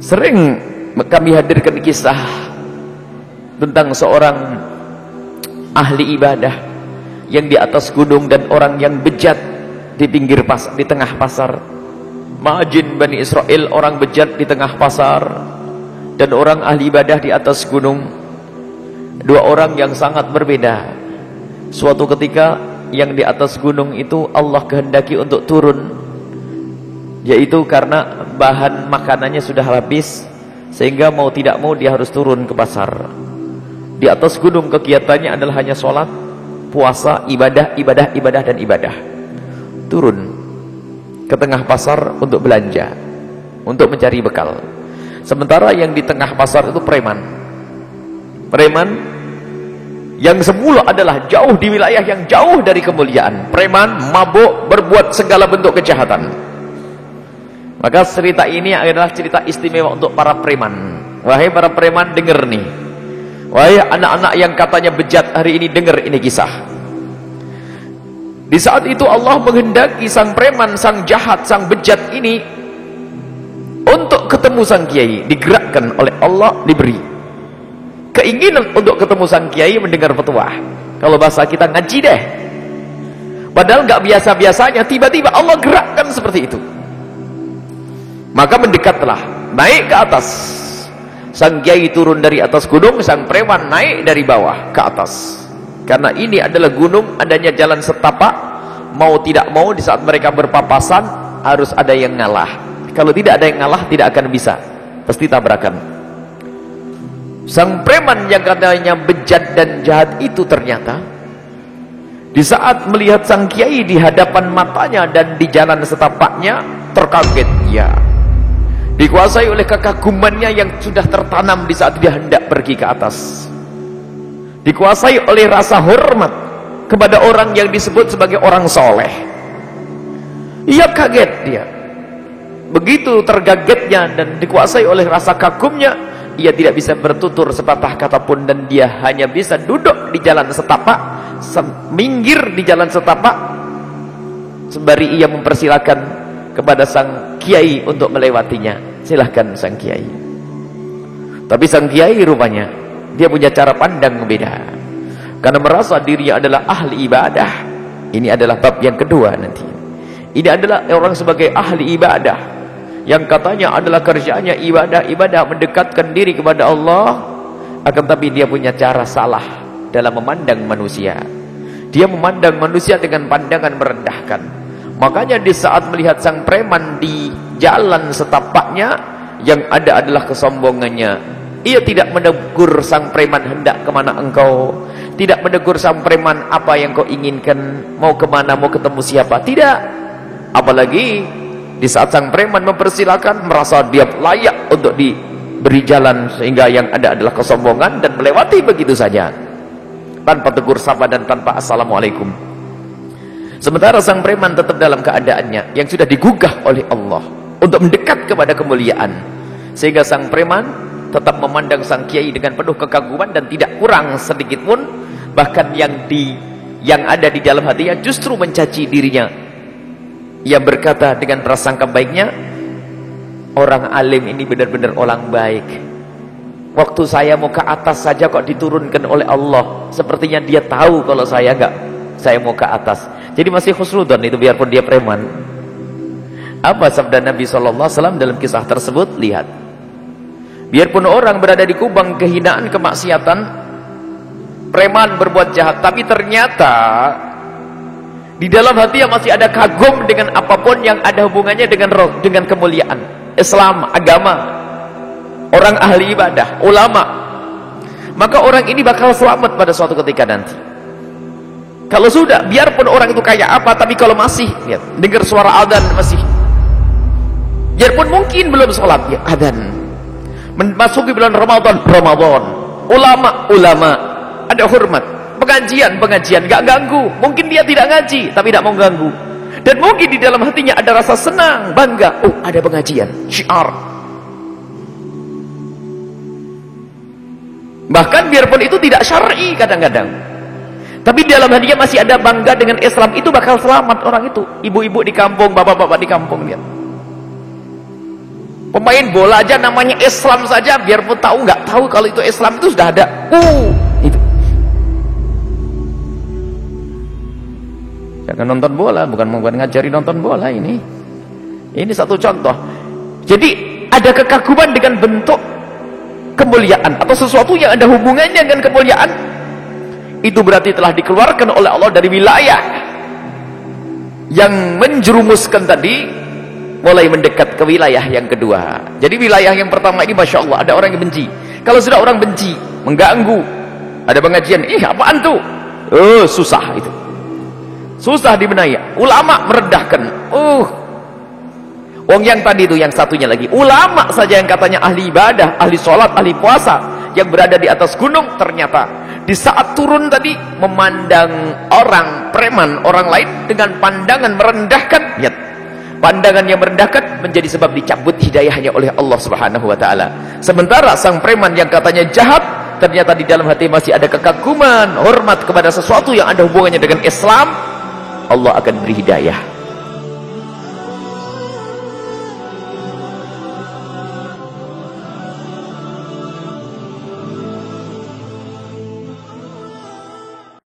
Sering kami hadirkan kisah tentang seorang ahli ibadah yang di atas gunung dan orang yang bejat di pinggir pasar, di tengah pasar. Ma'jin Bani Israel, orang bejat di tengah pasar, dan orang ahli ibadah di atas gunung. Dua orang yang sangat berbeda. Suatu ketika yang di atas gunung itu Allah kehendaki untuk turun, yaitu karena bahan makanannya sudah habis, sehingga mau tidak mau dia harus turun ke pasar. Di atas gunung kegiatannya adalah hanya sholat, puasa, ibadah, dan ibadah. Turun ke tengah pasar untuk belanja, untuk mencari bekal. Sementara yang di tengah pasar itu preman yang semula adalah jauh di wilayah yang jauh dari kemuliaan. Preman, mabuk, berbuat segala bentuk kejahatan. Maka cerita ini adalah cerita istimewa untuk para preman. Wahai para preman, dengar nih. Wahai anak-anak yang katanya bejat hari ini, dengar ini kisah. Di saat itu Allah menghendaki sang preman, sang jahat, sang bejat ini untuk ketemu sang kiai. Digerakkan oleh Allah, diberi keinginan untuk ketemu sang kiai, mendengar petuah. Kalau bahasa kita, ngaji deh. Padahal nggak biasa-biasanya, tiba-tiba Allah gerakkan seperti itu. Maka mendekatlah, naik ke atas. Sang kiai turun dari atas gunung, sang preman naik dari bawah ke atas. Karena ini adalah gunung, adanya jalan setapak. Mau tidak mau, di saat mereka berpapasan harus ada yang ngalah. Kalau tidak ada yang ngalah, tidak akan bisa, pasti tabrakan. Sang preman yang katanya bejat dan jahat itu ternyata di saat melihat sang kiai di hadapan matanya dan di jalan setapaknya, terkaget. Ya, dikuasai oleh kekagumannya yang sudah tertanam di saat dia hendak pergi ke atas. Dikuasai oleh rasa hormat kepada orang yang disebut sebagai orang soleh. Ia kaget dia. Begitu terkagetnya dan dikuasai oleh rasa kagumnya, ia tidak bisa bertutur sepatah kata pun, dan dia hanya bisa duduk di jalan setapak, minggir di jalan setapak, sembari ia mempersilakan kepada sang kiai untuk melewatinya. Silahkan sang kiai. Tapi sang kiai rupanya dia punya cara pandang beda, karena merasa dirinya adalah ahli ibadah. Ini adalah bab yang kedua nanti. Ini adalah orang sebagai ahli ibadah yang katanya adalah kerjanya ibadah, mendekatkan diri kepada Allah. Akan tapi dia punya cara salah dalam memandang manusia. Dia memandang manusia dengan pandangan merendahkan. Makanya di saat melihat sang preman di jalan setapaknya, yang ada adalah kesombongannya. Ia tidak menegur sang preman, hendak kemana engkau. Tidak menegur sang preman, apa yang kau inginkan, mau kemana, mau ketemu siapa. Tidak. Apalagi di saat sang preman mempersilakan, merasa dia layak untuk diberi jalan, sehingga yang ada adalah kesombongan dan melewati begitu saja tanpa tegur sapa dan tanpa assalamualaikum. Sementara sang preman tetap dalam keadaannya yang sudah digugah oleh Allah untuk mendekat kepada kemuliaan, sehingga sang preman tetap memandang sang kiai dengan penuh kekaguman dan tidak kurang sedikit pun. Bahkan yang ada di dalam hatinya justru mencaci dirinya. Ia berkata dengan prasangka baiknya, orang alim ini benar-benar orang baik. Waktu saya mau ke atas saja kok diturunkan oleh Allah. Sepertinya dia tahu kalau saya mau ke atas. Jadi masih husnudzon itu, biarpun dia preman. Apa sabda Nabi SAW dalam kisah tersebut? Lihat, biarpun orang berada di kubang kehinaan, kemaksiatan, preman berbuat jahat, tapi ternyata di dalam hati masih ada kagum dengan apapun yang ada hubungannya dengan kemuliaan Islam, agama, orang ahli ibadah, ulama. Maka orang ini bakal selamat pada suatu ketika nanti. Kalau sudah, biarpun orang itu kayak apa, tapi kalau masih lihat, dengar suara adzan masih, biarpun mungkin belum sholat, ya adzan. Memasuki bulan Ramadan, ulama, ada hormat. Pengajian, gak ganggu. Mungkin dia tidak ngaji, tapi tidak mau ganggu. Dan mungkin di dalam hatinya ada rasa senang, bangga. Oh, ada pengajian, syiar. Bahkan biarpun itu tidak syar'i kadang-kadang. Tapi dalam hatinya masih ada bangga dengan Islam, itu bakal selamat orang itu. Ibu-ibu di kampung, bapak-bapak di kampung, lihat. Pemain bola aja namanya Islam saja, biarpun tahu nggak tahu kalau itu Islam itu sudah ada. Itu. Jangan nonton bola, bukan ngajari nonton bola ini. Ini satu contoh. Jadi ada kekaguman dengan bentuk kemuliaan atau sesuatu yang ada hubungannya dengan kemuliaan. Itu berarti telah dikeluarkan oleh Allah dari wilayah yang menjerumuskan tadi, mulai mendekat ke wilayah yang kedua. Jadi wilayah yang pertama ini Masya Allah, ada orang yang benci. Kalau sudah orang benci, mengganggu, ada pengajian, apaan tuh? Susah itu. Susah dibenahi. Ulama merendahkan. Wong yang tadi itu, yang satunya lagi, ulama saja yang katanya ahli ibadah, ahli sholat, ahli puasa, yang berada di atas gunung, ternyata di saat turun tadi memandang orang preman, orang lain dengan pandangan merendahkan. Lihat, pandangan yang merendahkan menjadi sebab dicabut hidayahnya oleh Allah Subhanahu wa taala. Sementara sang preman yang katanya jahat, ternyata di dalam hati masih ada kekaguman, hormat kepada sesuatu yang ada hubungannya dengan Islam, Allah akan beri hidayah.